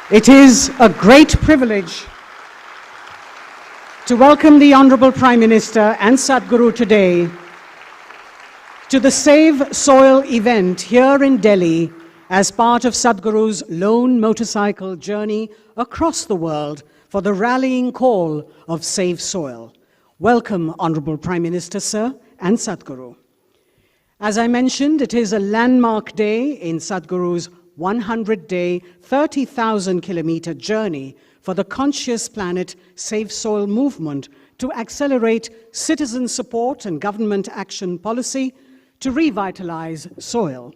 It is a great privilege to welcome the Honorable Prime Minister and Sadhguru today to the Save Soil event here in Delhi as part of Sadhguru's lone motorcycle journey across the world for the rallying call of Save Soil. Welcome, Honorable Prime Minister, sir, and Sadhguru. As I mentioned, it is a landmark day in Sadhguru's 100-day, 30,000-kilometer journey for the Conscious Planet Save Soil movement to accelerate citizen support and government action policy to revitalize soil.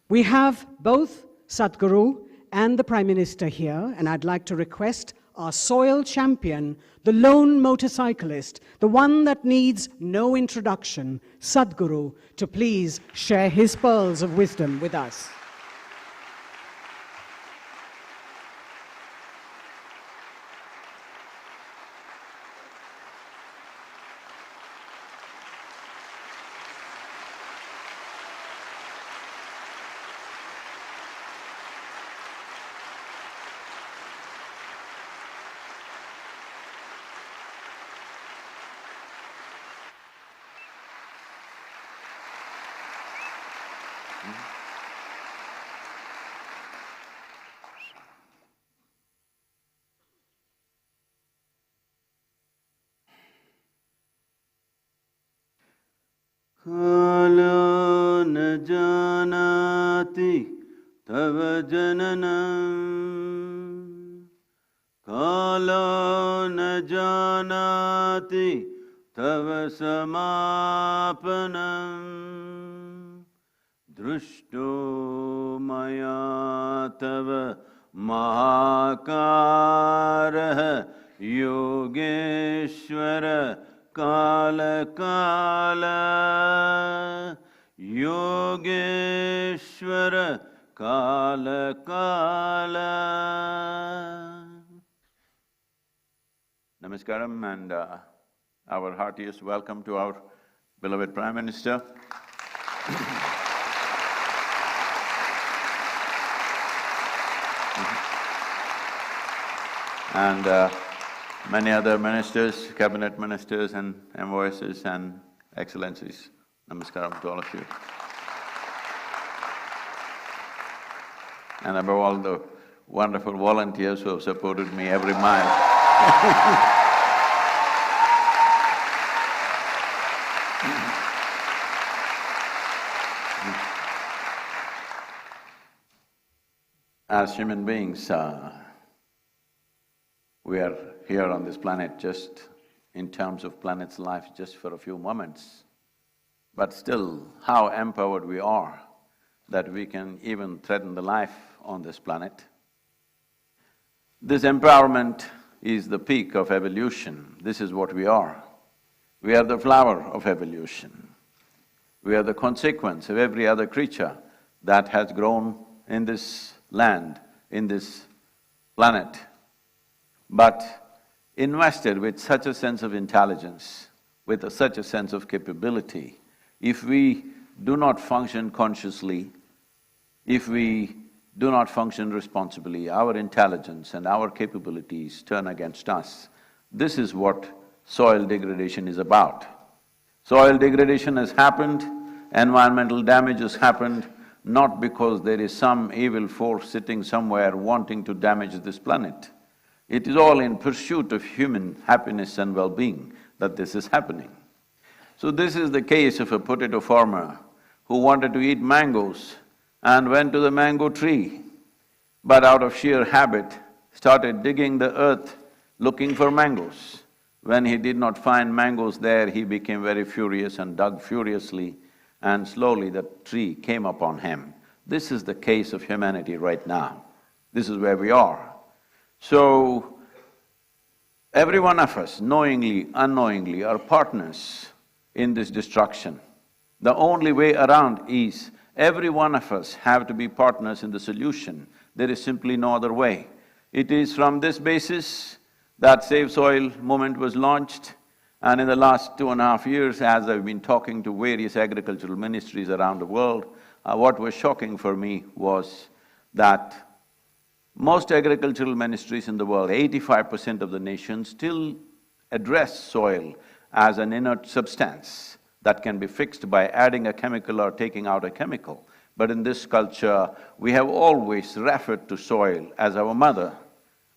We have both Sadhguru and the Prime Minister here, and I'd like to request our soil champion, the lone motorcyclist, the one that needs no introduction, Sadhguru, to please share his pearls of wisdom with us. Kala na janati tava jananam. Kala na janati tava samapanam. Drushto maya tava mahakaraha yogeshwara Kala Kala Yogeshwara Kala Kala. Namaskaram and our heartiest welcome to our beloved Prime Minister. And many other ministers, cabinet ministers and envoys and excellencies. Namaskaram to all of you. And above all, the wonderful volunteers who have supported me every mile. As human beings, we are here on this planet just in terms of planet's life just for a few moments. But still, how empowered we are that we can even threaten the life on this planet. This empowerment is the peak of evolution. This is what we are. We are the flower of evolution. We are the consequence of every other creature that has grown in this land, in this planet. But invested with such a sense of intelligence, with such a sense of capability, if we do not function consciously, if we do not function responsibly, our intelligence and our capabilities turn against us. This is what soil degradation is about. Soil degradation has happened, environmental damage has happened, not because there is some evil force sitting somewhere wanting to damage this planet. It is all in pursuit of human happiness and well-being that this is happening. So this is the case of a potato farmer who wanted to eat mangoes and went to the mango tree, but out of sheer habit started digging the earth looking for mangoes. When he did not find mangoes there, he became very furious and dug furiously, and slowly the tree came upon him. This is the case of humanity right now. This is where we are. So, every one of us, knowingly, unknowingly, are partners in this destruction. The only way around is every one of us have to be partners in the solution. There is simply no other way. It is from this basis that Save Soil movement was launched, and in the last 2.5 years, as I've been talking to various agricultural ministries around the world, what was shocking for me was that Most agricultural ministries in the world, 85% of the nations still address soil as an inert substance that can be fixed by adding a chemical or taking out a chemical. But in this culture, we have always referred to soil as our mother.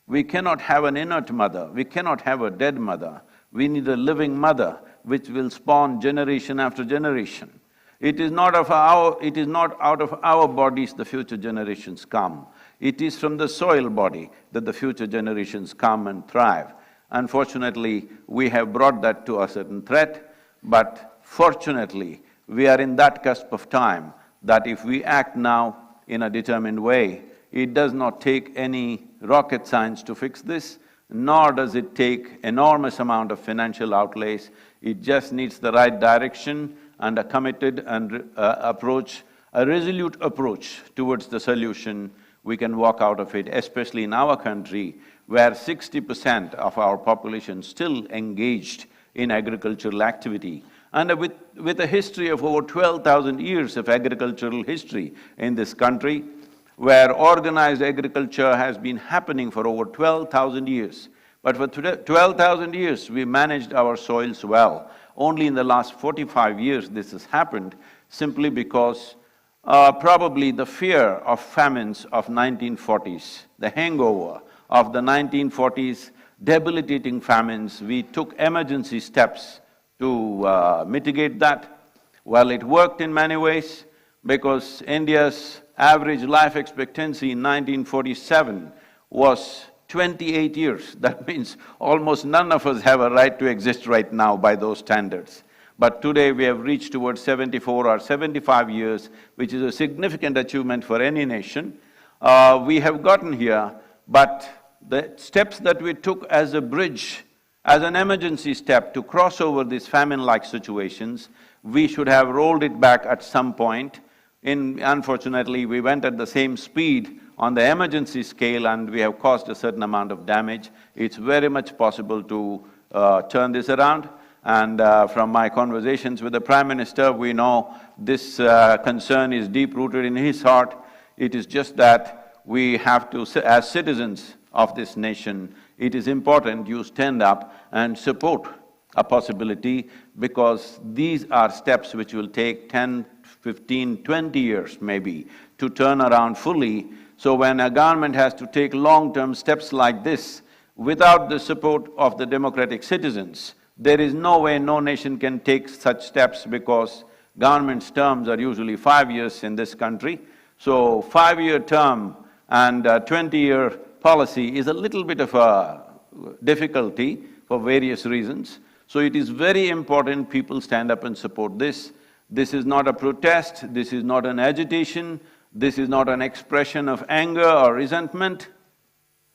We cannot have an inert mother, we cannot have a dead mother. We need a living mother which will spawn generation after generation. It is not out of our bodies the future generations come. It is from the soil body that the future generations come and thrive. Unfortunately, we have brought that to a certain threat, but fortunately, we are in that cusp of time that if we act now in a determined way, it does not take any rocket science to fix this, nor does it take enormous amount of financial outlays. It just needs the right direction and a committed and approach, a resolute approach towards the solution. We can walk out of it, especially in our country, where 60% of our population still engaged in agricultural activity. And with a history of over 12,000 years of agricultural history in this country, where organized agriculture has been happening for over 12,000 years. But for 12,000 years, we managed our soils well. Only in the last 45 years this has happened, simply because probably the fear of famines of 1940s, the hangover of the 1940s, debilitating famines, we took emergency steps to mitigate that. Well, it worked in many ways, because India's average life expectancy in 1947 was 28 years. That means almost none of us have a right to exist right now by those standards. But today we have reached towards 74 or 75 years, which is a significant achievement for any nation. We have gotten here, but the steps that we took as a bridge, as an emergency step to cross over these famine-like situations, we should have rolled it back at some point. Unfortunately, we went at the same speed on the emergency scale and we have caused a certain amount of damage. It's very much possible to turn this around. And from my conversations with the Prime Minister, we know this concern is deep-rooted in his heart. It is just that we have to, as citizens of this nation, it is important you stand up and support a possibility, because these are steps which will take 10, 15, 20 years maybe to turn around fully. So when a government has to take long-term steps like this, without the support of the democratic citizens, there is no way no nation can take such steps, because government's terms are usually 5 years in this country. So 5-year term and 20-year policy is a little bit of a difficulty for various reasons. So it is very important people stand up and support this. This is not a protest, this is not an agitation, this is not an expression of anger or resentment.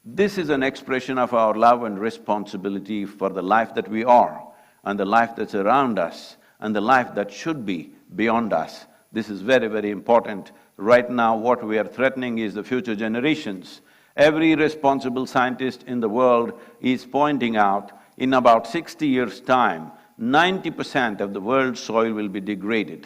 This is an expression of our love and responsibility for the life that we are, and the life that's around us, and the life that should be beyond us. This is very, very important. Right now, what we are threatening is the future generations. Every responsible scientist in the world is pointing out, in about 60 years' time, 90% of the world's soil will be degraded.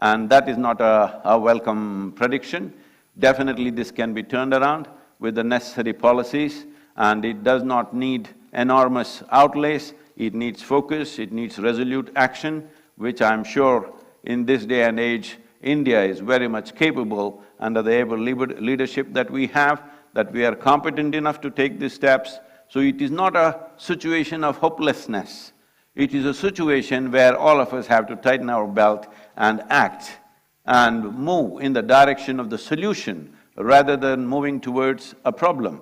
And that is not a welcome prediction. Definitely this can be turned around with the necessary policies, and it does not need enormous outlays. It needs focus, it needs resolute action, which I'm sure in this day and age, India is very much capable under the able leadership that we have, that we are competent enough to take these steps. So it is not a situation of hopelessness. It is a situation where all of us have to tighten our belt and act and move in the direction of the solution rather than moving towards a problem.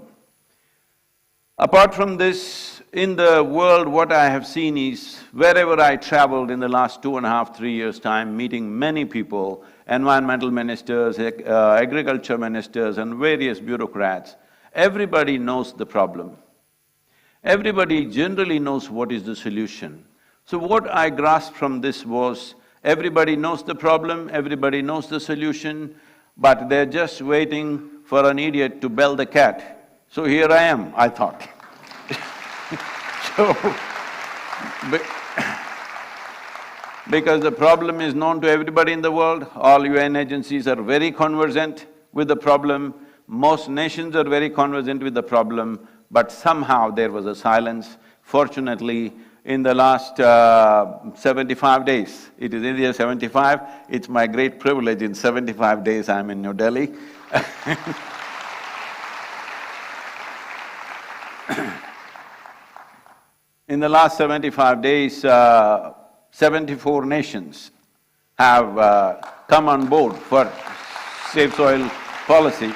Apart from this, in the world, what I have seen is, wherever I traveled in the last 2.5, 3 years' time, meeting many people, environmental ministers, agriculture ministers and various bureaucrats, everybody knows the problem. Everybody generally knows what is the solution. So what I grasped from this was, everybody knows the problem, everybody knows the solution, but they're just waiting for an idiot to bell the cat. So here I am, I thought. Because the problem is known to everybody in the world, all UN agencies are very conversant with the problem, Most nations are very conversant with the problem, but somehow there was a silence. Fortunately, in the last 75 days, it is India 75, it's my great privilege, in 75 days I'm in New Delhi. In the last 75 days, 74 nations have come on board for safe soil policy.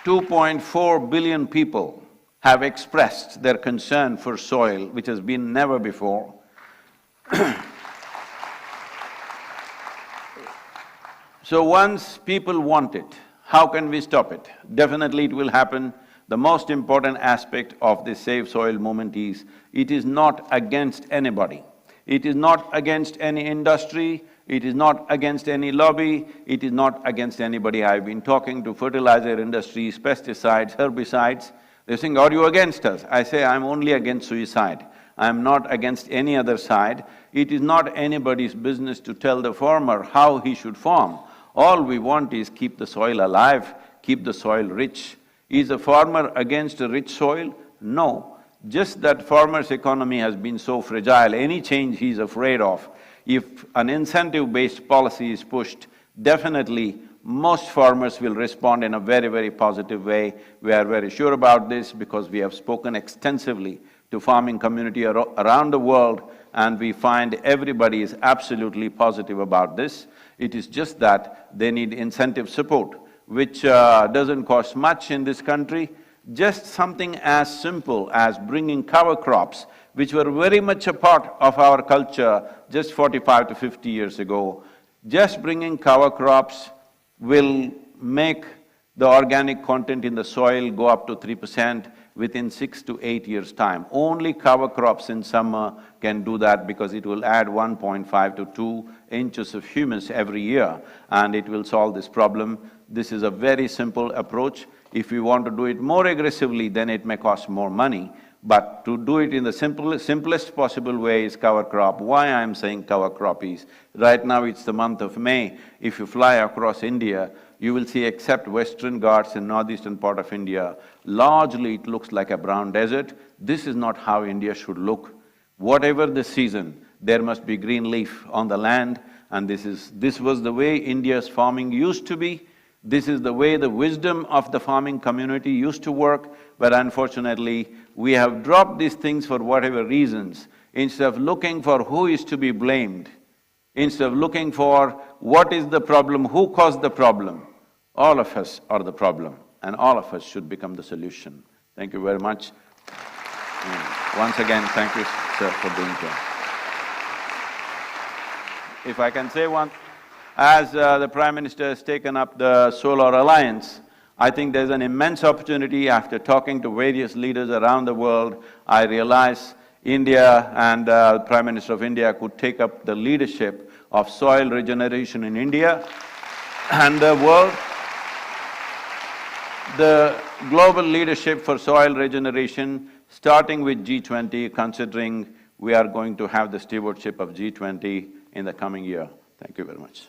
2.4 billion people have expressed their concern for soil, which has been never before. So once people want it, how can we stop it? Definitely it will happen. The most important aspect of this Save Soil movement is, it is not against anybody. It is not against any industry, it is not against any lobby, it is not against anybody. I've been talking to fertilizer industries, pesticides, herbicides. They're saying, are you against us? I say, I'm only against suicide. I'm not against any other side. It is not anybody's business to tell the farmer how he should farm. All we want is keep the soil alive, keep the soil rich. Is a farmer against a rich soil? No. Just that farmer's economy has been so fragile, any change he's afraid of. If an incentive-based policy is pushed, definitely most farmers will respond in a very, very positive way. We are very sure about this because we have spoken extensively to farming community around the world, and we find everybody is absolutely positive about this. It is just that they need incentive support, which doesn't cost much in this country. Just something as simple as bringing cover crops, which were very much a part of our culture just 45 to 50 years ago. Just bringing cover crops will make the organic content in the soil go up to 3% within 6 to 8 years' time. Only cover crops in summer can do that because it will add 1.5 to 2 inches of humus every year, and it will solve this problem. This is a very simple approach. If we want to do it more aggressively, then it may cost more money. But to do it in the simplest possible way is cover crop. Why I'm saying cover crop is, right now it's the month of May. If you fly across India, you will see, except Western Ghats and northeastern part of India, largely it looks like a brown desert. This is not how India should look. Whatever the season, there must be green leaf on the land, and this was the way India's farming used to be. This is the way the wisdom of the farming community used to work, but unfortunately, we have dropped these things for whatever reasons. Instead of looking for who is to be blamed, instead of looking for what is the problem, who caused the problem, all of us are the problem, and all of us should become the solution. Thank you very much. Once again, thank you, sir, for being here. If I can say one, as the Prime Minister has taken up the Solar Alliance, I think there's an immense opportunity. After talking to various leaders around the world, I realize India and the Prime Minister of India could take up the leadership of soil regeneration in India and the world. The global leadership for soil regeneration, starting with G20, considering we are going to have the stewardship of G20 in the coming year. Thank you very much.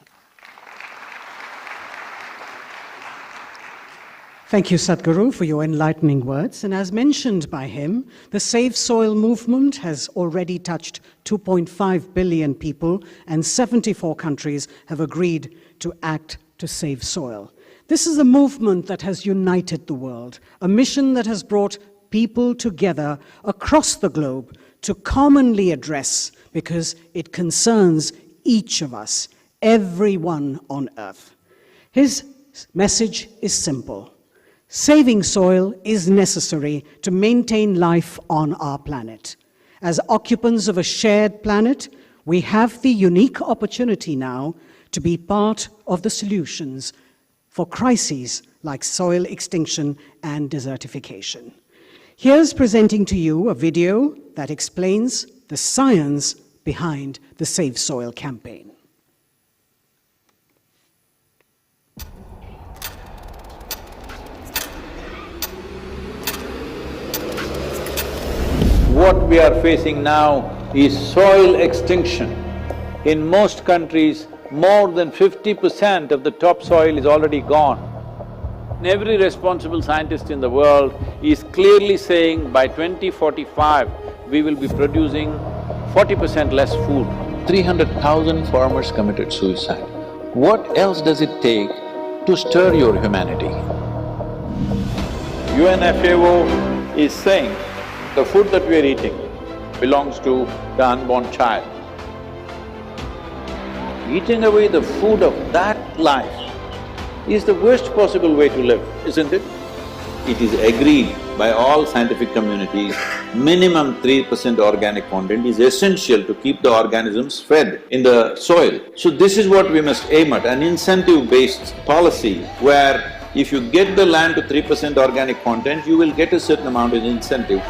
Thank you, Sadhguru, for your enlightening words. And as mentioned by him, the Save Soil movement has already touched 2.5 billion people, and 74 countries have agreed to act to save soil. This is a movement that has united the world, a mission that has brought people together across the globe to commonly address, because it concerns each of us, everyone on earth. His message is simple. Saving soil is necessary to maintain life on our planet. As occupants of a shared planet, we have the unique opportunity now to be part of the solutions for crises like soil extinction and desertification. Here's presenting to you a video that explains the science behind the Save Soil campaign. What we are facing now is soil extinction. In most countries, more than 50% of the topsoil is already gone. Every responsible scientist in the world is clearly saying by 2045, we will be producing 40% less food. 300,000 farmers committed suicide. What else does it take to stir your humanity? UNFAO is saying the food that we are eating belongs to the unborn child. Eating away the food of that life is the worst possible way to live, isn't it? It is agreed by all scientific communities, minimum 3% organic content is essential to keep the organisms fed in the soil. So this is what we must aim at, an incentive-based policy where if you get the land to 3% organic content, you will get a certain amount of incentive.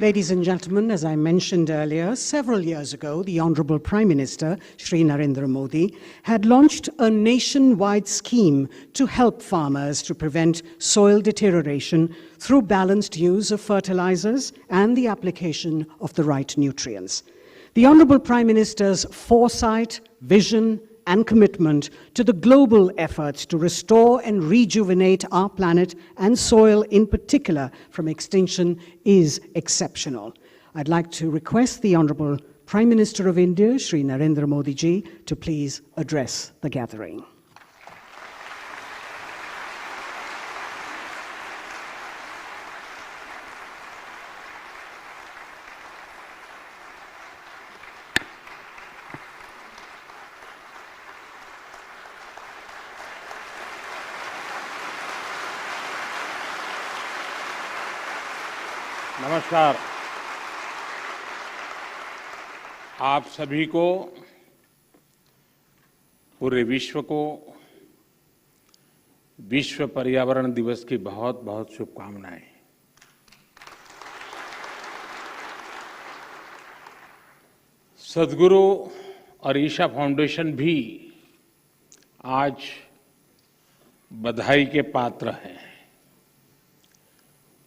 Ladies and gentlemen, as I mentioned earlier, several years ago, the Honorable Prime Minister, Shri Narendra Modi, had launched a nationwide scheme to help farmers to prevent soil deterioration through balanced use of fertilizers and the application of the right nutrients. The Honorable Prime Minister's foresight, vision, and commitment to the global efforts to restore and rejuvenate our planet and soil in particular from extinction is exceptional. I'd like to request the Honorable Prime Minister of India, Shri Narendra Modi ji, to please address the gathering. नमस्कार। आप सभी को, पूरे विश्व को विश्व पर्यावरण दिवस की बहुत बहुत शुभकामनाएं। सद्गुरु और ईशा फाउंडेशन भी आज बधाई के पात्र हैं।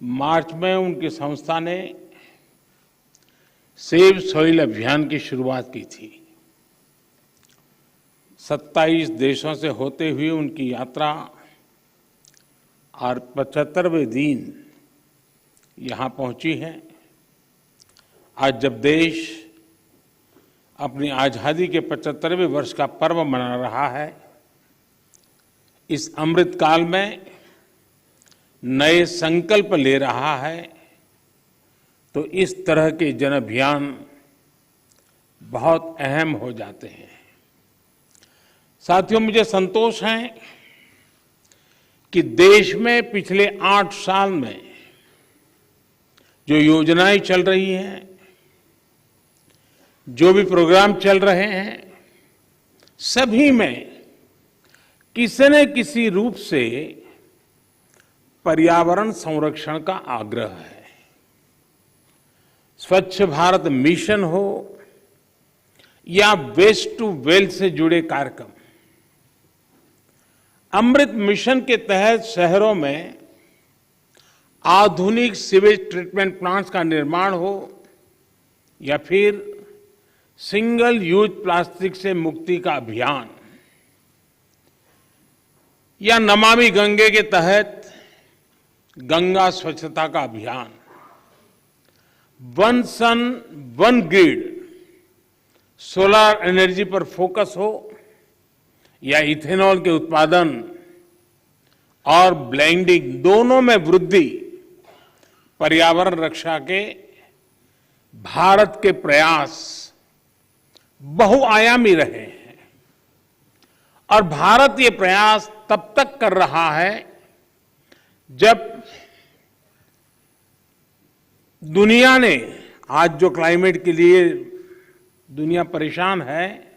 मार्च में उनकी संस्था ने सेव सॉइल अभियान की शुरुआत की थी। 27 देशों से होते हुए उनकी यात्रा और 75वें दिन यहाँ पहुंची है। आज जब देश अपनी आजादी के 75वें वर्ष का पर्व मना रहा है, इस अमृत काल में नए संकल्प ले रहा है, तो इस तरह के जन अभियान बहुत अहम हो जाते हैं। साथियों, मुझे संतोष है कि देश में पिछले 8 साल में जो योजनाएं चल रही हैं, जो भी प्रोग्राम चल रहे हैं, सभी में किसी न किसी रूप से पर्यावरण संरक्षण का आग्रह है। स्वच्छ भारत मिशन हो या वेस्ट टू वेल्थ से जुड़े कार्यक्रम, अमृत मिशन के तहत शहरों में आधुनिक सीवेज ट्रीटमेंट प्लांट्स का निर्माण हो या फिर सिंगल यूज प्लास्टिक से मुक्ति का अभियान, या नमामि गंगे के तहत गंगा स्वच्छता का अभियान, one sun one grid solar energy पर फोकस हो या इथेनॉल के उत्पादन और ब्लेंडिंग, दोनों में वृद्धि, पर्यावरण रक्षा के भारत के प्रयास बहुआयामी रहे हैं। और भारत ये प्रयास तब तक कर रहा है जब दुनिया ने, आज जो क्लाइमेट के लिए दुनिया परेशान है,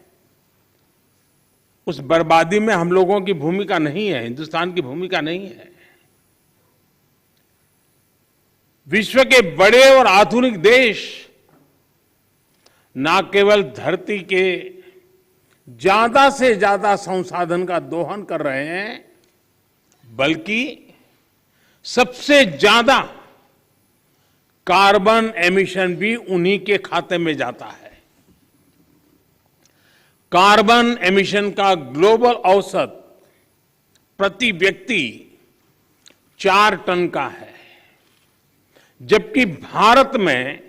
उस बर्बादी में हम लोगों की भूमिका नहीं है, हिंदुस्तान की भूमिका नहीं है। विश्व के बड़े और आधुनिक देश न केवल धरती के ज्यादा से ज्यादा संसाधन का दोहन कर रहे हैं, बल्कि सबसे ज्यादा कार्बन एमिशन भी उन्हीं के खाते में जाता है। कार्बन एमिशन का ग्लोबल औसत प्रति व्यक्ति 4 टन का है, जबकि भारत में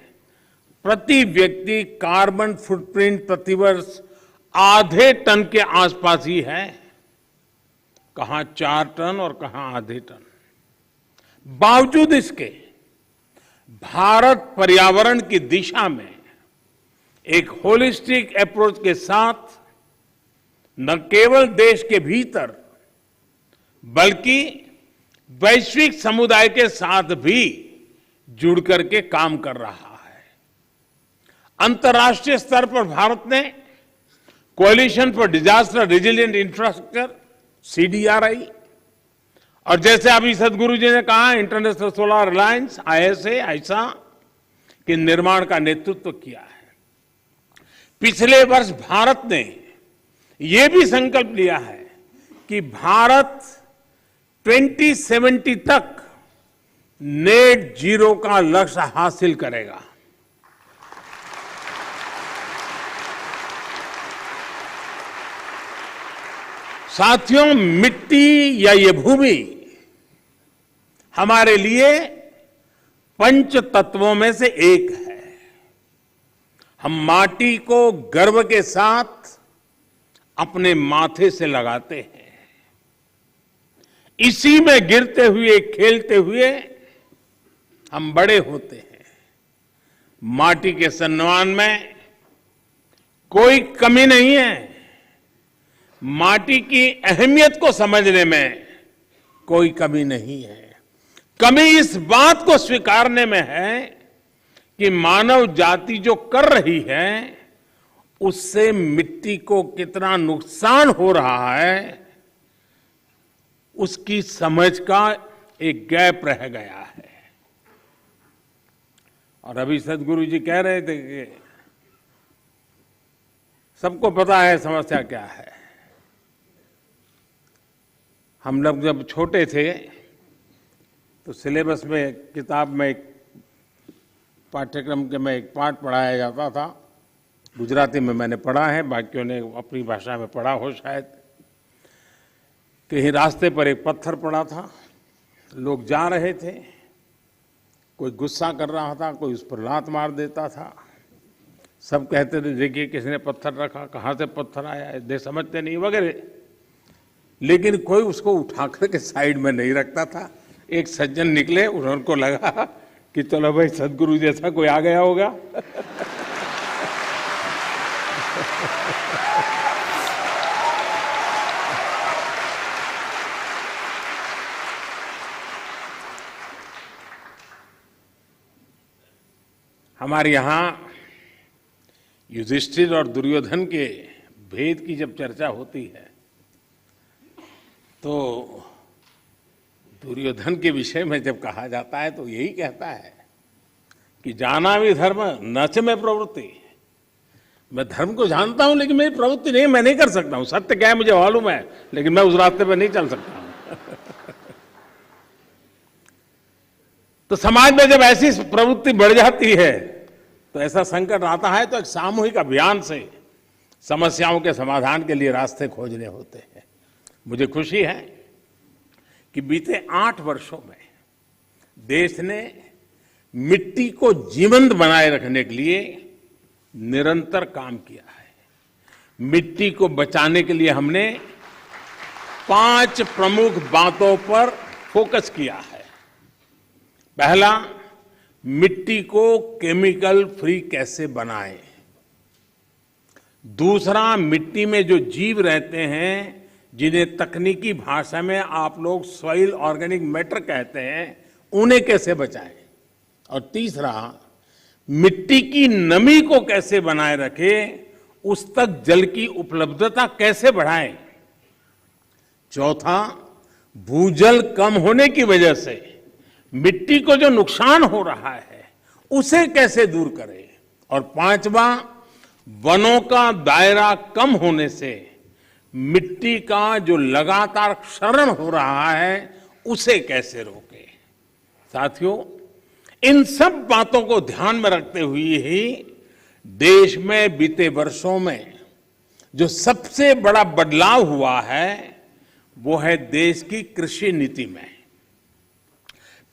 प्रति व्यक्ति कार्बन फुटप्रिंट प्रतिवर्ष आधे टन के आसपास ही है। कहां 4 टन और कहां आधे टन। बावजूद इसके भारत पर्यावरण की दिशा में एक होलिस्टिक अप्रोच के साथ न केवल देश के भीतर बल्कि वैश्विक समुदाय के साथ भी जुड़ करके काम कर रहा है। अंतर्राष्ट्रीय स्तर पर भारत ने coalition for disaster resilient infrastructure CDRI और जैसे अभी सदगुरु जी ने कहा इंटरनेशनल सोलर अलायंस ISA के निर्माण का नेतृत्व किया है। पिछले वर्ष भारत ने यह भी संकल्प लिया है कि भारत 2070 तक नेट जीरो का लक्ष्य हासिल करेगा। साथियों, मिट्टी या ये भूमि हमारे लिए पंच तत्वों में से एक है। हम माटी को गर्व के साथ अपने माथे से लगाते हैं। इसी में गिरते हुए खेलते हुए हम बड़े होते हैं। माटी के सम्मान में कोई कमी नहीं है। माटी की अहमियत को समझने में कोई कमी नहीं है। कमी इस बात को स्वीकारने में है कि मानव जाति जो कर रही है उससे मिट्टी को कितना नुकसान हो रहा है, उसकी समझ का एक गैप रह गया है। और अभी सदगुरु जी कह रहे थे कि सबको पता है समस्या क्या है। हम लोग जब छोटे थे तो सिलेबस में किताब में एक पाठ्यक्रम के में एक पाठ पढ़ाया जाता था। गुजराती में मैंने पढ़ा है, बाकियों ने अपनी भाषा में पढ़ा हो शायद। कहीं रास्ते पर एक पत्थर पड़ा था, लोग जा रहे थे, कोई गुस्सा कर रहा था, कोई उस पर लात मार देता था। सब कहते थे देखिए किसने पत्थर रखा, कहाँ से पत्थर आया, दे समझते नहीं वगैरह। लेकिन कोई उसको उठा करके साइड में नहीं रखता था। एक सज्जन निकले, उनको लगा कि चलो भाई सदगुरु जैसा कोई आ गया होगा। हमारे यहाँ युधिष्ठिर और दुर्योधन के भेद की जब चर्चा होती है तो दुर्योधन के विषय में जब कहा जाता है तो यही कहता है कि जाना भी धर्म न च में प्रवृत्ति। मैं धर्म को जानता हूं लेकिन मेरी प्रवृत्ति नहीं, मैं नहीं कर सकता हूं। सत्य क्या है मुझे मालूम है, लेकिन मैं उस रास्ते पर नहीं चल सकता हूं। तो समाज में जब ऐसी प्रवृत्ति बढ़ जाती है तो ऐसा संकट आता है तो एक सामूहिक अभियान से समस्याओं के समाधान के लिए रास्ते खोजने होते हैं। मुझे खुशी है कि बीते 8 वर्षों में देश ने मिट्टी को जीवंत बनाए रखने के लिए निरंतर काम किया है। मिट्टी को बचाने के लिए हमने 5 प्रमुख बातों पर फोकस किया है। पहला, मिट्टी को केमिकल फ्री कैसे बनाएं। दूसरा, मिट्टी में जो जीव रहते हैं जिन्हें तकनीकी भाषा में आप लोग सॉइल ऑर्गेनिक मैटर कहते हैं, उन्हें कैसे बचाएं। और तीसरा, मिट्टी की नमी को कैसे बनाए रखें, उस तक जल की उपलब्धता कैसे बढ़ाएं। चौथा, भूजल कम होने की वजह से मिट्टी को जो नुकसान हो रहा है उसे कैसे दूर करें। और पांचवा, वनों का दायरा कम होने से मिट्टी का जो लगातार क्षरण हो रहा है उसे कैसे रोकें। साथियों, इन सब बातों को ध्यान में रखते हुए ही देश में बीते वर्षों में जो सबसे बड़ा बदलाव हुआ है वो है देश की कृषि नीति में।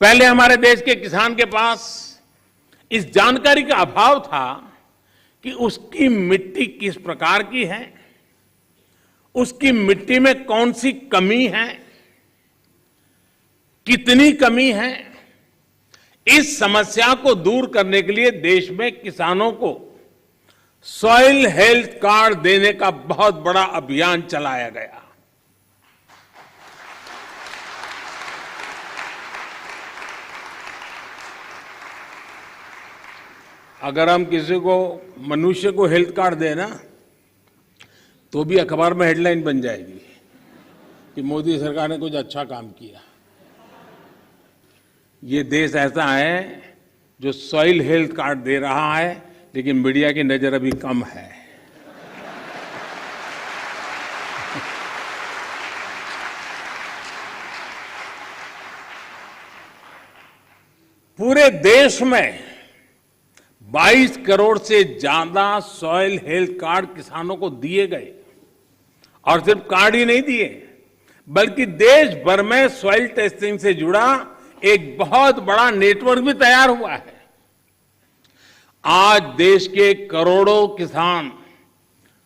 पहले हमारे देश के किसान के पास इस जानकारी का अभाव था कि उसकी मिट्टी किस प्रकार की है, उसकी मिट्टी में कौन सी कमी है, कितनी कमी है। इस समस्या को दूर करने के लिए देश में किसानों को सॉइल हेल्थ कार्ड देने का बहुत बड़ा अभियान चलाया गया। अगर हम किसी को मनुष्य को हेल्थ कार्ड दें ना तो भी अखबार में हेडलाइन बन जाएगी कि मोदी सरकार ने कुछ अच्छा काम किया। ये देश ऐसा है जो सॉइल हेल्थ कार्ड दे रहा है, लेकिन मीडिया की नजर अभी कम है। पूरे देश में 22 करोड़ से ज्यादा सॉइल हेल्थ कार्ड किसानों को दिए गए, और सिर्फ कार्ड ही नहीं दिए बल्कि देश भर में सॉइल टेस्टिंग से जुड़ा एक बहुत बड़ा नेटवर्क भी तैयार हुआ है। आज देश के करोड़ों किसान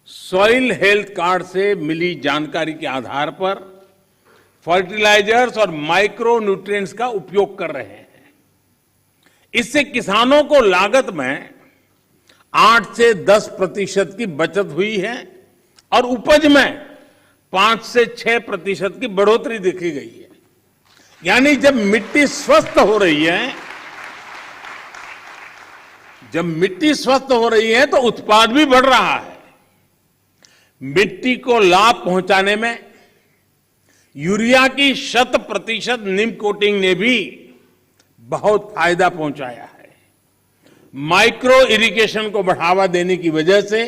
सॉइल हेल्थ कार्ड से मिली जानकारी के आधार पर फर्टिलाइजर्स और माइक्रो न्यूट्रिएंट्स का उपयोग कर रहे हैं। इससे किसानों को लागत में 8 से 10% की बचत हुई है और उपज में 5 से 6% की बढ़ोतरी देखी गई है। यानी जब मिट्टी स्वस्थ हो रही है, तो उत्पाद भी बढ़ रहा है। मिट्टी को लाभ पहुंचाने में यूरिया की 100% नीम कोटिंग ने भी बहुत फायदा पहुंचाया है। माइक्रो इरिगेशन को बढ़ावा देने की वजह से,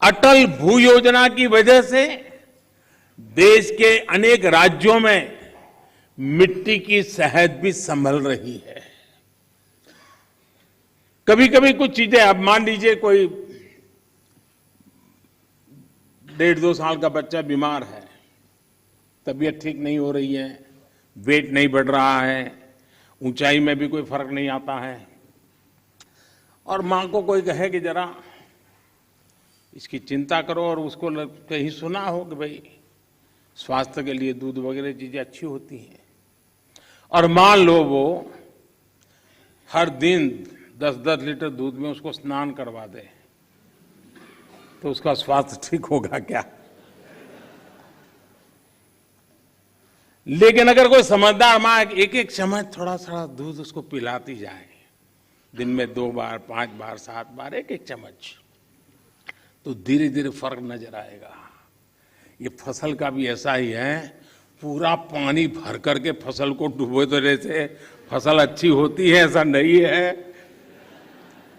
अटल भू योजना की वजह से देश के अनेक राज्यों में मिट्टी की सेहत भी संभल रही है। कभी कभी कुछ चीजें, अब मान लीजिए कोई 1.5-2 साल का बच्चा बीमार है, तबीयत ठीक नहीं हो रही है, वेट नहीं बढ़ रहा है, ऊंचाई में भी कोई फर्क नहीं आता है, और मां को कोई कहे कि जरा इसकी चिंता करो, और उसको कहीं सुना हो कि भाई स्वास्थ्य के लिए दूध वगैरह चीजें अच्छी होती हैं, और मान लो वो हर दिन 10-10 लीटर दूध में उसको स्नान करवा दे, तो उसका स्वास्थ्य ठीक होगा क्या? लेकिन अगर कोई समझदार मां एक चम्मच थोड़ा सा दूध उसको पिलाती जाए, दिन में 2 बार, 5 बार, 7 बार, एक चम्मच, तो धीरे धीरे फर्क नजर आएगा। ये फसल का भी ऐसा ही है, पूरा पानी भर करके फसल को डुबो देने से फसल अच्छी होती है ऐसा नहीं है।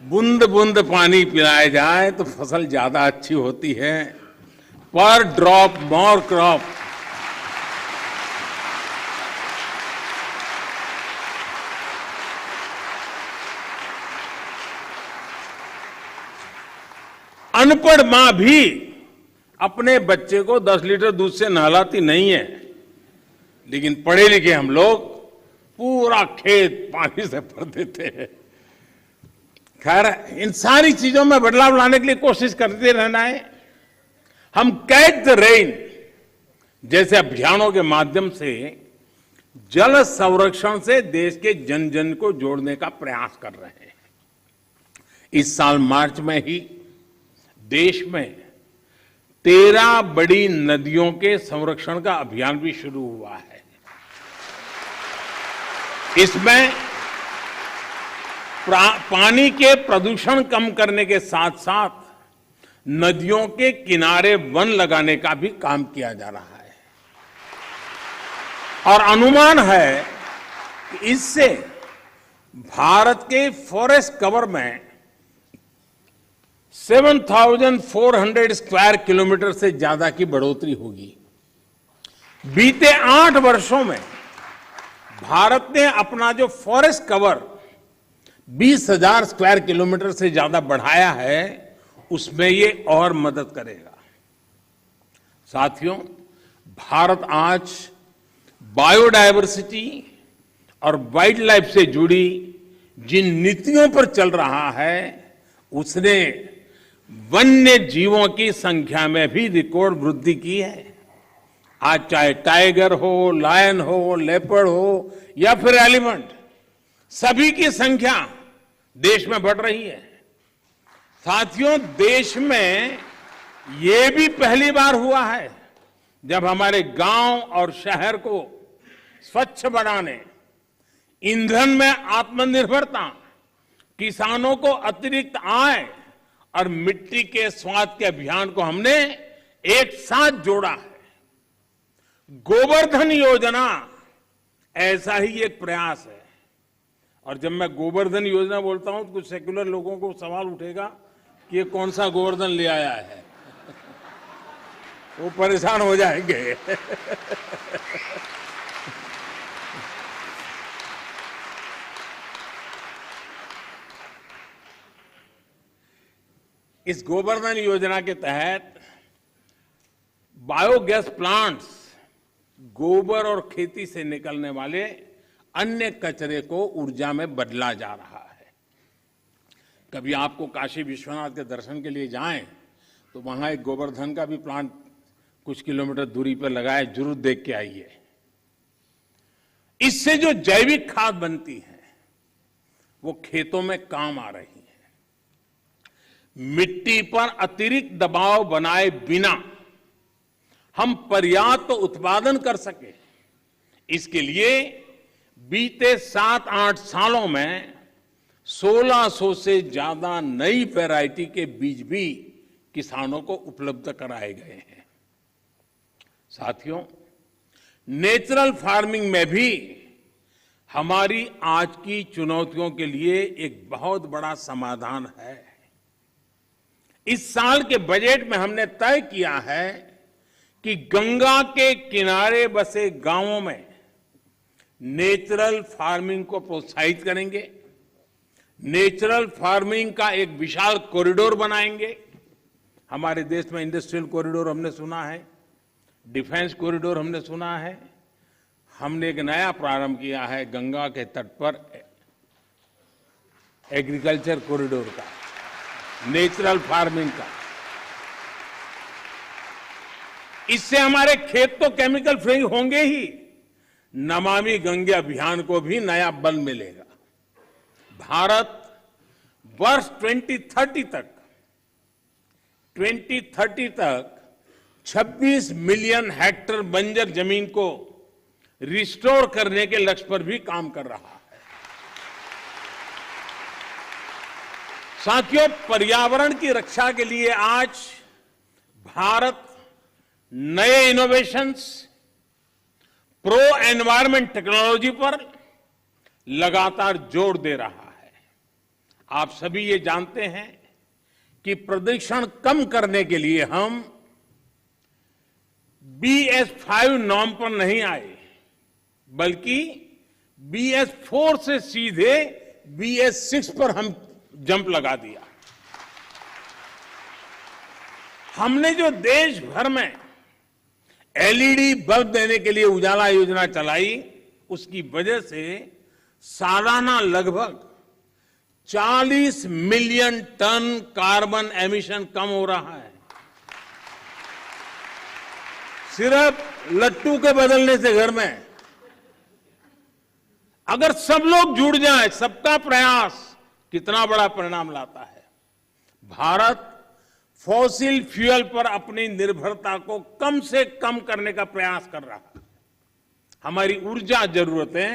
बूंद बूंद पानी पिलाया जाए तो फसल ज्यादा अच्छी होती है। पर ड्रॉप मोर क्रॉप। अनपढ़ मां भी अपने बच्चे को 10 लीटर दूध से नहलाती नहीं है, लेकिन पढ़े लिखे हम लोग पूरा खेत पानी से भर देते हैं। खैर, इन सारी चीजों में बदलाव लाने के लिए कोशिश करते रहना है। हम कैच द रेन जैसे अभियानों के माध्यम से जल संरक्षण से देश के जन जन को जोड़ने का प्रयास कर रहे हैं। इस साल मार्च में ही देश में 13 बड़ी नदियों के संरक्षण का अभियान भी शुरू हुआ है। इसमें पानी के प्रदूषण कम करने के साथ साथ नदियों के किनारे वन लगाने का भी काम किया जा रहा है, और अनुमान है कि इससे भारत के फॉरेस्ट कवर में 7,400 स्क्वायर किलोमीटर से ज्यादा की बढ़ोतरी होगी। बीते 8 वर्षों में भारत ने अपना जो फॉरेस्ट कवर 20,000 स्क्वायर किलोमीटर से ज्यादा बढ़ाया है, उसमें ये और मदद करेगा। साथियों, भारत आज बायोडायवर्सिटी और वाइल्ड लाइफ से जुड़ी जिन नीतियों पर चल रहा है, उसने वन्य जीवों की संख्या में भी रिकॉर्ड वृद्धि की है। आज चाहे टाइगर हो, लायन हो, लेपर्ड हो या फिर एलिफेंट, सभी की संख्या देश में बढ़ रही है। साथियों, देश में ये भी पहली बार हुआ है जब हमारे गांव और शहर को स्वच्छ बनाने, ईंधन में आत्मनिर्भरता, किसानों को अतिरिक्त आय और मिट्टी के स्वाद के अभियान को हमने एक साथ जोड़ा है। गोवर्धन योजना ऐसा ही एक प्रयास है। और जब मैं गोवर्धन योजना बोलता हूं तो कुछ सेक्युलर लोगों को सवाल उठेगा कि ये कौन सा गोवर्धन ले आया है। वो परेशान हो जाएंगे। इस गोवर्धन योजना के तहत बायोगैस प्लांट्स गोबर और खेती से निकलने वाले अन्य कचरे को ऊर्जा में बदला जा रहा है। कभी आपको काशी विश्वनाथ के दर्शन के लिए जाएं तो वहां एक गोवर्धन का भी प्लांट कुछ किलोमीटर दूरी पर लगा है, जरूर देख के आइए। इससे जो जैविक खाद बनती है वो खेतों में काम आ रही है। मिट्टी पर अतिरिक्त दबाव बनाए बिना हम पर्याप्त उत्पादन कर सके, इसके लिए बीते 7-8 सालों में 1600 से ज्यादा नई वैरायटी के बीज भी किसानों को उपलब्ध कराए गए हैं। साथियों, नेचुरल फार्मिंग में भी हमारी आज की चुनौतियों के लिए एक बहुत बड़ा समाधान है। इस साल के बजट में हमने तय किया है कि गंगा के किनारे बसे गांवों में नेचुरल फार्मिंग को प्रोत्साहित करेंगे, नेचुरल फार्मिंग का एक विशाल कॉरिडोर बनाएंगे। हमारे देश में इंडस्ट्रियल कॉरिडोर हमने सुना है, डिफेंस कॉरिडोर हमने सुना है। हमने एक नया प्रारंभ किया है गंगा के तट पर एग्रीकल्चर कॉरिडोर का, नेचुरल फार्मिंग का। इससे हमारे खेत तो केमिकल फ्री होंगे ही, नमामि गंगे अभियान को भी नया बल मिलेगा। भारत वर्ष 2030 तक 26 मिलियन हेक्टेयर बंजर जमीन को रिस्टोर करने के लक्ष्य पर भी काम कर रहा है। साथियों, पर्यावरण की रक्षा के लिए आज भारत नए इनोवेशंस, प्रो एनवायरमेंट टेक्नोलॉजी पर लगातार जोर दे रहा है। आप सभी ये जानते हैं कि प्रदूषण कम करने के लिए हम BS5 नॉर्म पर नहीं आए, बल्कि BS4 से सीधे BS6 पर हम जंप लगा दिया। हमने जो देश भर में LED बल्ब देने के लिए उजाला योजना चलाई, उसकी वजह से सालाना लगभग 40 मिलियन टन कार्बन एमिशन कम हो रहा है। सिर्फ लट्टू के बदलने से घर में अगर सब लोग जुड़ जाएं, सबका प्रयास कितना बड़ा परिणाम लाता है। भारत फॉसिल फ्यूल पर अपनी निर्भरता को कम से कम करने का प्रयास कर रहा है। हमारी ऊर्जा जरूरतें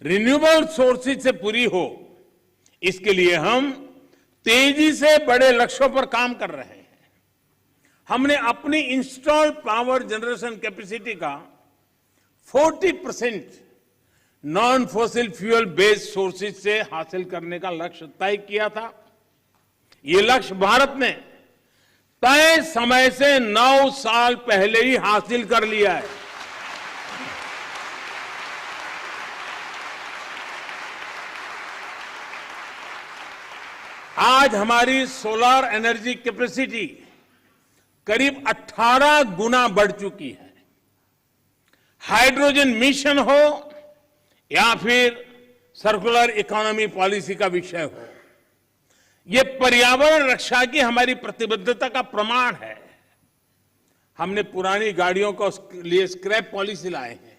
रिन्यूएबल सोर्सेज से पूरी हो, इसके लिए हम तेजी से बड़े लक्ष्यों पर काम कर रहे हैं। हमने अपनी इंस्टॉल्ड पावर जनरेशन कैपेसिटी का 40% non fossil fuel based sources से हासिल करने का लक्ष्य तय किया था। ये लक्ष्य भारत ने तय समय से 9 साल पहले ही हासिल कर लिया है। आज हमारी सोलर एनर्जी कैपेसिटी करीब 18 गुना बढ़ चुकी है। हाइड्रोजन मिशन हो या फिर सर्कुलर इकोनॉमी पॉलिसी का विषय हो, ये पर्यावरण रक्षा की हमारी प्रतिबद्धता का प्रमाण है। हमने पुरानी गाड़ियों को लिए स्क्रैप पॉलिसी लाए हैं।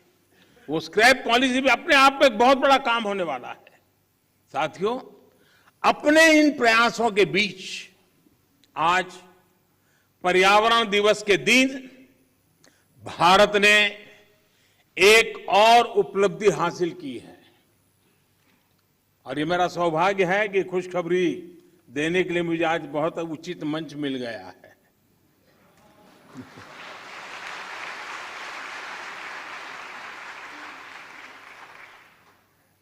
वो स्क्रैप पॉलिसी भी अपने आप में एक बहुत बड़ा काम होने वाला है। साथियों, अपने इन प्रयासों के बीच आज पर्यावरण दिवस के दिन भारत ने एक और उपलब्धि हासिल की है और ये मेरा सौभाग्य है कि खुशखबरी देने के लिए मुझे आज बहुत उचित मंच मिल गया है।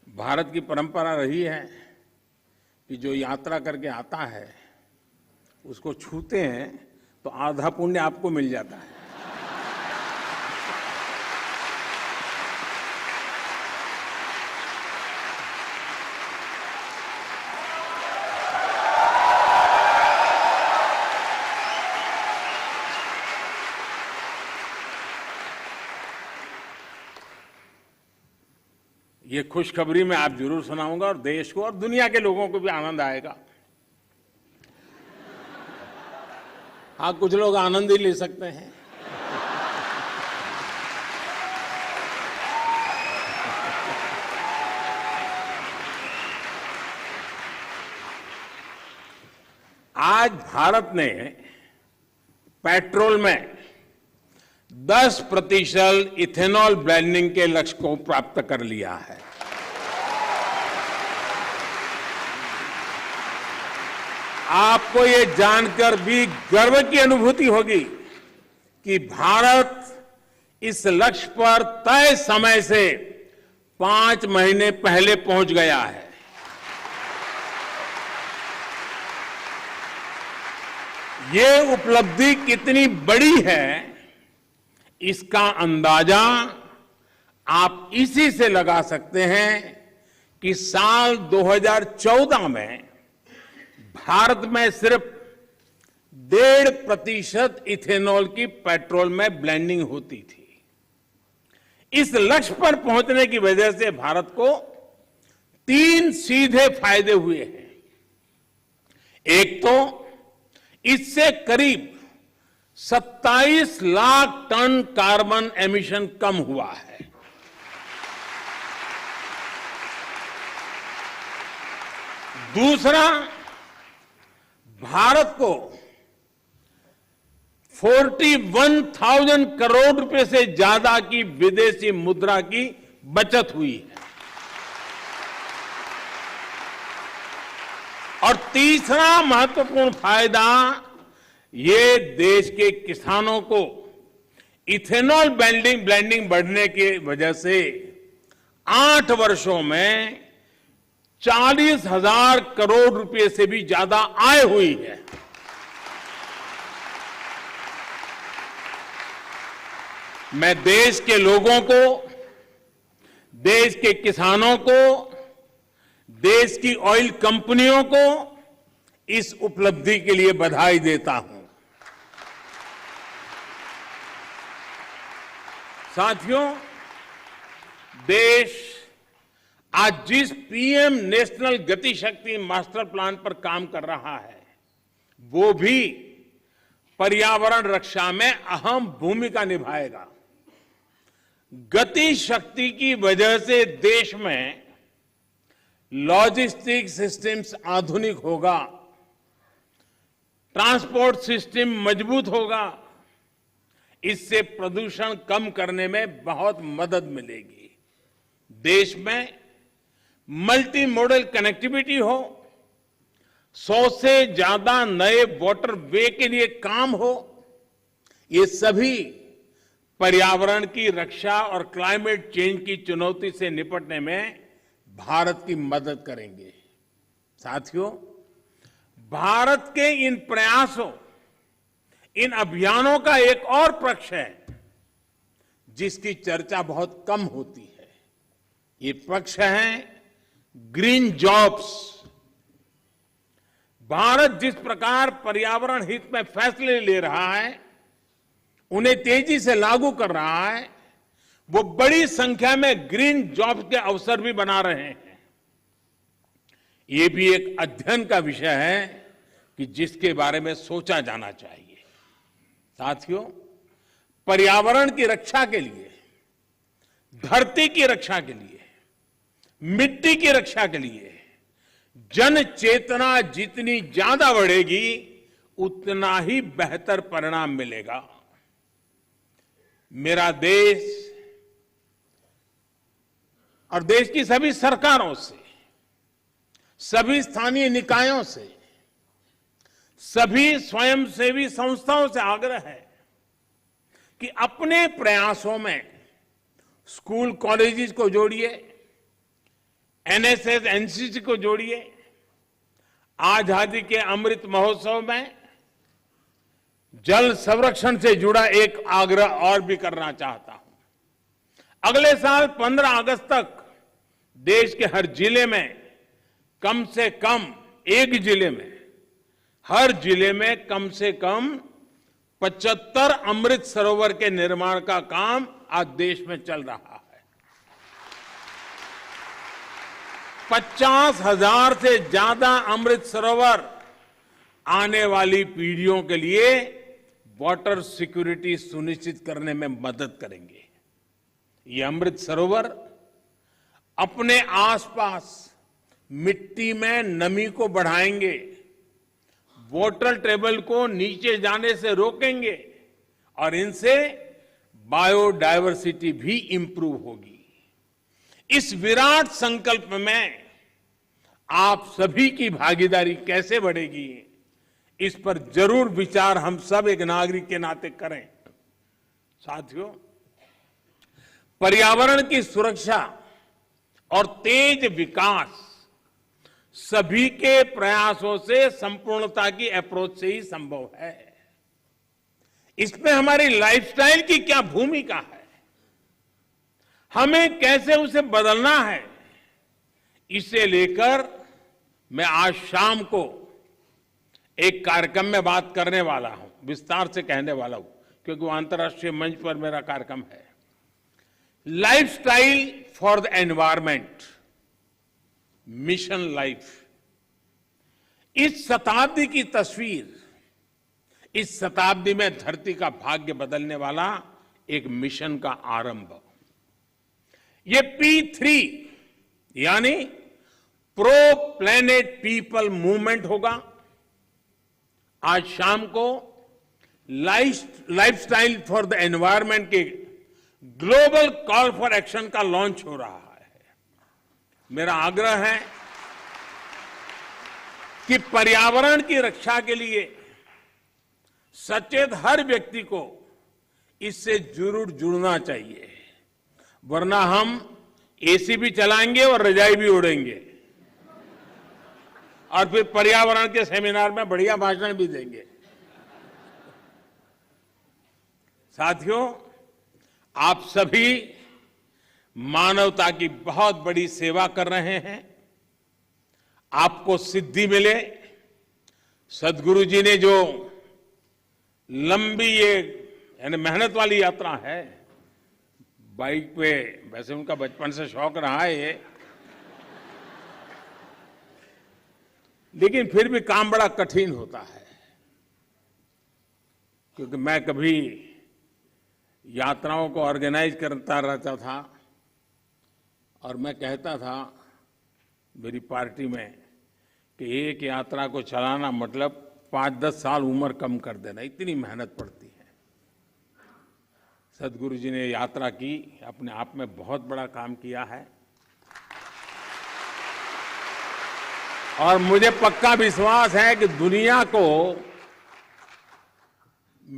भारत की परंपरा रही है कि जो यात्रा करके आता है उसको छूते हैं तो आधा पुण्य आपको मिल जाता है। ये खुशखबरी मैं आप जरूर सुनाऊंगा और देश को और दुनिया के लोगों को भी आनंद आएगा। हाँ, कुछ लोग आनंद ही ले सकते हैं। आज भारत ने पेट्रोल में 10% इथेनॉल ब्लेंडिंग के लक्ष्य को प्राप्त कर लिया है। आपको ये जानकर भी गर्व की अनुभूति होगी कि भारत इस लक्ष्य पर तय समय से 5 महीने पहले पहुंच गया है। ये उपलब्धि कितनी बड़ी है, इसका अंदाजा आप इसी से लगा सकते हैं कि साल 2014 में भारत में सिर्फ 1.5% इथेनॉल की पेट्रोल में ब्लेंडिंग होती थी। इस लक्ष्य पर पहुंचने की वजह से भारत को 3 सीधे फायदे हुए हैं। एक तो इससे करीब 27 लाख टन कार्बन एमिशन कम हुआ है। दूसरा, भारत को 41,000 करोड़ रुपए से ज्यादा की विदेशी मुद्रा की बचत हुई है। और तीसरा महत्वपूर्ण फायदा, ये देश के किसानों को इथेनॉल ब्लेंडिंग बढ़ने की वजह से 8 वर्षों में 40,000 करोड़ रुपए से भी ज्यादा आय हुई है। मैं देश के लोगों को, देश के किसानों को, देश की ऑयल कंपनियों को इस उपलब्धि के लिए बधाई देता हूं। साथियों, देश आज जिस पीएम नेशनल गति शक्ति मास्टर प्लान पर काम कर रहा है, वो भी पर्यावरण रक्षा में अहम भूमिका निभाएगा। गति शक्ति की वजह से देश में लॉजिस्टिक सिस्टम्स आधुनिक होगा, ट्रांसपोर्ट सिस्टम मजबूत होगा। इससे प्रदूषण कम करने में बहुत मदद मिलेगी। देश में मल्टी मॉडल कनेक्टिविटी हो, 100 से ज्यादा नए वाटरवे के लिए काम हो, ये सभी पर्यावरण की रक्षा और क्लाइमेट चेंज की चुनौती से निपटने में भारत की मदद करेंगे। साथियों, भारत के इन प्रयासों, इन अभियानों का एक और पक्ष है जिसकी चर्चा बहुत कम होती है। ये पक्ष है ग्रीन जॉब्स। भारत जिस प्रकार पर्यावरण हित में फैसले ले रहा है, उन्हें तेजी से लागू कर रहा है, वो बड़ी संख्या में ग्रीन जॉब के अवसर भी बना रहे हैं। ये भी एक अध्ययन का विषय है कि जिसके बारे में सोचा जाना चाहिए। साथियों, पर्यावरण की रक्षा के लिए, धरती की रक्षा के लिए, मिट्टी की रक्षा के लिए जन चेतना जितनी ज्यादा बढ़ेगी, उतना ही बेहतर परिणाम मिलेगा। मेरा देश और देश की सभी सरकारों से, सभी स्थानीय निकायों से, सभी स्वयंसेवी संस्थाओं से आग्रह है कि अपने प्रयासों में स्कूल कॉलेजेस को जोड़िए, एनएसएस एनसीसी को जोड़िए। आजादी के अमृत महोत्सव में जल संरक्षण से जुड़ा एक आग्रह और भी करना चाहता हूं। अगले साल 15 अगस्त तक देश के हर जिले में कम से कम एक जिले में, हर जिले में कम से कम 75 अमृत सरोवर के निर्माण का काम आज देश में चल रहा है। 50,000 से ज्यादा अमृत सरोवर आने वाली पीढ़ियों के लिए वाटर सिक्योरिटी सुनिश्चित करने में मदद करेंगे। ये अमृत सरोवर अपने आसपास मिट्टी में नमी को बढ़ाएंगे, वाटर टेबल को नीचे जाने से रोकेंगे और इनसे बायोडायवर्सिटी भी इंप्रूव होगी। इस विराट संकल्प में आप सभी की भागीदारी कैसे बढ़ेगी, इस पर जरूर विचार हम सब एक नागरिक के नाते करें। साथियों, पर्यावरण की सुरक्षा और तेज विकास सभी के प्रयासों से संपूर्णता की अप्रोच से ही संभव है। इसमें हमारी लाइफस्टाइल की क्या भूमिका है, हमें कैसे उसे बदलना है, इसे लेकर मैं आज शाम को एक कार्यक्रम में बात करने वाला हूं, विस्तार से कहने वाला हूं, क्योंकि वो अंतर्राष्ट्रीय मंच पर मेरा कार्यक्रम है। Lifestyle for the environment, mission life. इस शताब्दी की तस्वीर, इस शताब्दी में धरती का भाग्य बदलने वाला एक मिशन का आरंभ। ये P3 यानी प्रो प्लेनेट पीपल मूवमेंट होगा। आज शाम को लाइफस्टाइल फॉर द एनवायरमेंट के ग्लोबल कॉल फॉर एक्शन का लॉन्च हो रहा है। मेरा आग्रह है कि पर्यावरण की रक्षा के लिए सचेत हर व्यक्ति को इससे जरूर जुड़ना चाहिए, वरना हम एसी भी चलाएंगे और रजाई भी उड़ेंगे और फिर पर्यावरण के सेमिनार में बढ़िया भाषण भी देंगे। साथियों, आप सभी मानवता की बहुत बड़ी सेवा कर रहे हैं। आपको सिद्धि मिले। सदगुरु जी ने जो लंबी ये यानी मेहनत वाली यात्रा है, बाइक पे, वैसे उनका बचपन से शौक रहा है ये, लेकिन फिर भी काम बड़ा कठिन होता है। क्योंकि मैं कभी यात्राओं को ऑर्गेनाइज करता रहता था और मैं कहता था मेरी पार्टी में कि एक यात्रा को चलाना मतलब 5-10 साल उम्र कम कर देना, इतनी मेहनत पड़ती है। सदगुरु जी ने यात्रा की, अपने आप में बहुत बड़ा काम किया है और मुझे पक्का विश्वास है कि दुनिया को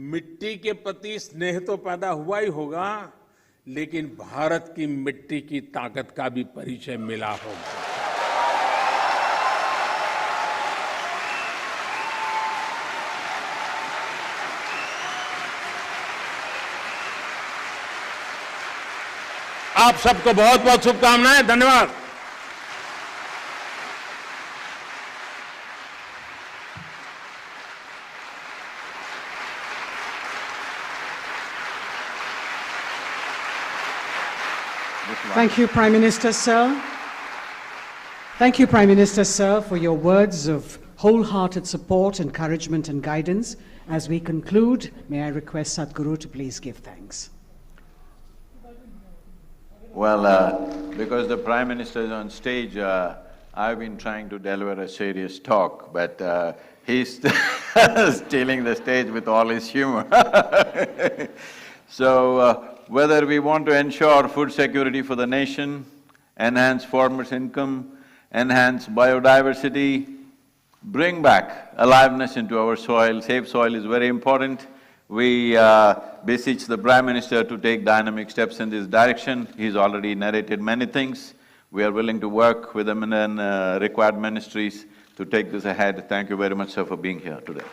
मिट्टी के प्रति स्नेह तो पैदा हुआ ही होगा, लेकिन भारत की मिट्टी की ताकत का भी परिचय मिला होगा। आप सबको बहुत बहुत शुभकामनाएं। धन्यवाद। Thank you, Prime Minister, sir. Thank you, Prime Minister, sir, for your words of wholehearted support, encouragement and guidance. As we conclude, may I request Sadhguru to please give thanks. Well, because the Prime Minister is on stage, I've been trying to deliver a serious talk, but he's stealing the stage with all his humor. So, whether we want to ensure food security for the nation, enhance farmers' income, enhance biodiversity, bring back aliveness into our soil, safe soil is very important. We beseech the Prime Minister to take dynamic steps in this direction. He's already narrated many things. We are willing to work with them in required ministries to take this ahead. Thank you very much, sir, for being here today.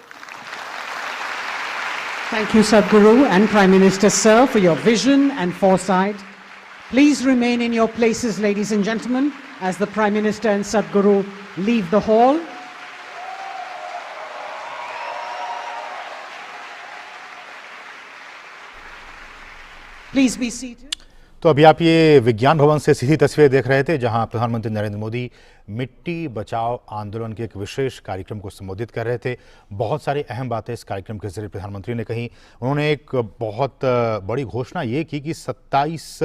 Thank you, Sadhguru and Prime Minister, sir, for your vision and foresight. Please remain in your places, ladies and gentlemen, as the Prime Minister and Sadhguru leave the hall. Please be seated. तो अभी आप ये विज्ञान भवन से सीधी तस्वीरें देख रहे थे, जहां प्रधानमंत्री नरेंद्र मोदी मिट्टी बचाओ आंदोलन के एक विशेष कार्यक्रम को संबोधित कर रहे थे। बहुत सारी अहम बातें इस कार्यक्रम के जरिए प्रधानमंत्री ने कही। उन्होंने एक बहुत बड़ी घोषणा ये की कि 27